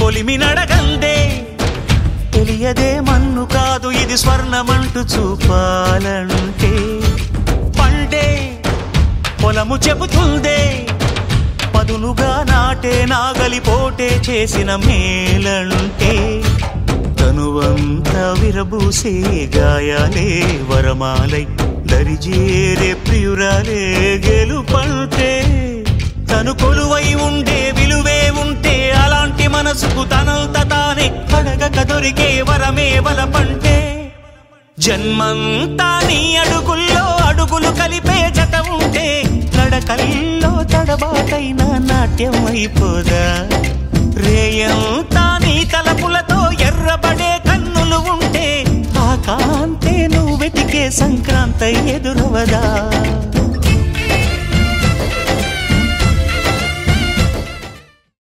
కొలిమి నడగందే తెలియదే మన్ను కాదు ఇది స్వర్ణమంటూ చూపాలంటే పండే పొలము చెబుతుందే పదునుగా నాటే నాగలి పోటే చేసిన మేలంటే తనువంతా విరబూసే గాయాలే వరమాలై దరిజేరే ప్రియురాలే గెలుపంటే తను కొలువై ఉండే విలువే ఉంటే అలాంటి మనసుకు తనంత తానే అడగక దొరికే వరమే వలపంటే జన్మంతా నీ అడుగుల్లో అడుగులు కలిపే జత ఉంటే నడకల్లో తడబాటైన నాట్యం అయిపోదా రేయంతా నీ తలపులతో ఎర్రబడే కన్నులు ఉంటే ఆ కాంతే నువ్వు వెతికే సంక్రాంతి ఎదురవదా